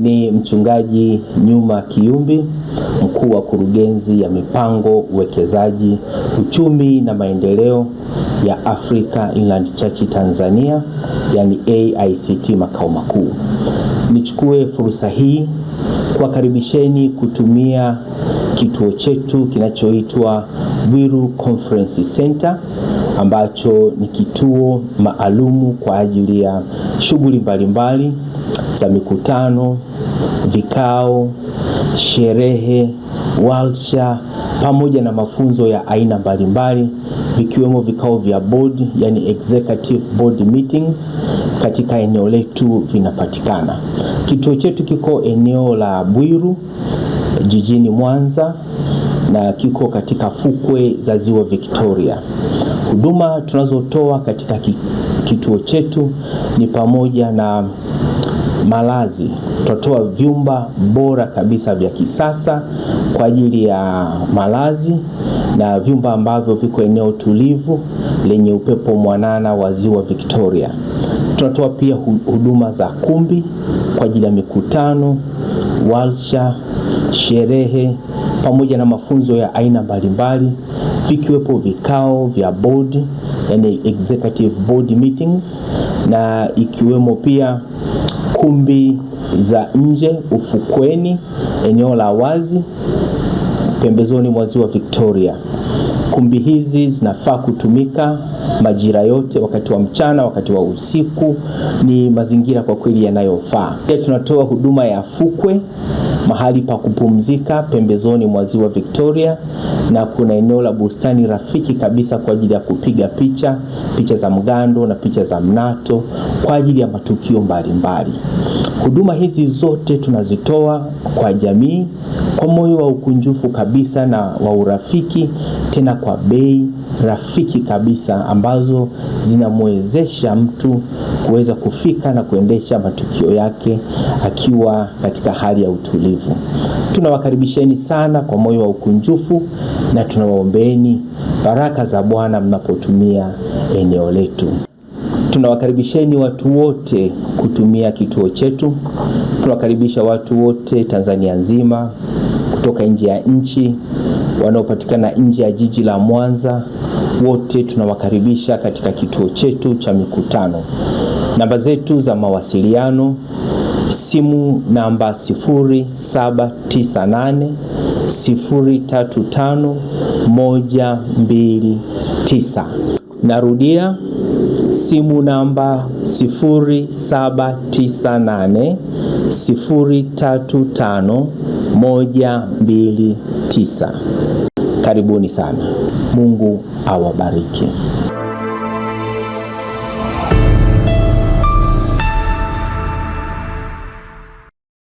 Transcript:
ni mchungaji Nyuma Kiyumbi, mkuu wa kurugenzi ya mipango, uwekezaji, uchumi na maendeleo ya Africa Inland Church Tanzania, yani AICT makao makuu. Nichukue fursa hii kuwakaribisheni kutumia kituo chetu kinachoitwa Bwiru Conference Center, ambacho ni kituo maalumu kwa ajili ya shughuli mbalimbali za mikutano, vikao, sherehe, warsha pamoja na mafunzo ya aina mbalimbali, vikiwemo vikao vya board, yani executive board meetings, katika eneo letu vinapatikana. Kituo chetu kiko eneo la Bwiru jijini Mwanza na kiko katika fukwe za Ziwa Victoria. Huduma tunazotoa katika kituo chetu ni pamoja na malazi. Tunatoa vyumba bora kabisa vya kisasa kwa ajili ya malazi, na vyumba ambavyo viko eneo tulivu lenye upepo mwanana wa Ziwa Victoria. Tunatoa pia huduma za kumbi kwa ajili ya mikutano, warsha, sherehe pamoja na mafunzo ya aina mbalimbali, vikiwepo vikao vya board, yani executive board meetings, na ikiwemo pia kumbi za nje ufukweni, eneo la wazi pembezoni mwa Ziwa Victoria. Kumbi hizi zinafaa kutumika majira yote, wakati wa mchana, wakati wa usiku, ni mazingira kwa kweli yanayofaa. Pia tunatoa huduma ya fukwe, mahali pa kupumzika pembezoni mwa Ziwa Victoria, na kuna eneo la bustani rafiki kabisa kwa ajili ya kupiga picha za mgando na picha za mnato kwa ajili ya matukio mbalimbali. Huduma hizi zote tunazitoa kwa jamii kwa moyo wa ukunjufu kabisa na wa urafiki, tena kwa bei rafiki kabisa, ambazo zinamwezesha mtu kuweza kufika na kuendesha matukio yake akiwa katika hali ya utulivu. Tunawakaribisheni sana kwa moyo wa ukunjufu na tunawaombeeni baraka za Bwana mnapotumia eneo letu. Tunawakaribisheni watu wote kutumia kituo chetu. Tunawakaribisha watu wote Tanzania nzima, kutoka nje ya nchi, wanaopatikana nje ya jiji la Mwanza, wote tunawakaribisha katika kituo chetu cha mikutano. Namba zetu za mawasiliano: simu namba 0798 035 129. Narudia, simu namba 0798 035 129. Karibuni sana. Mungu awabariki.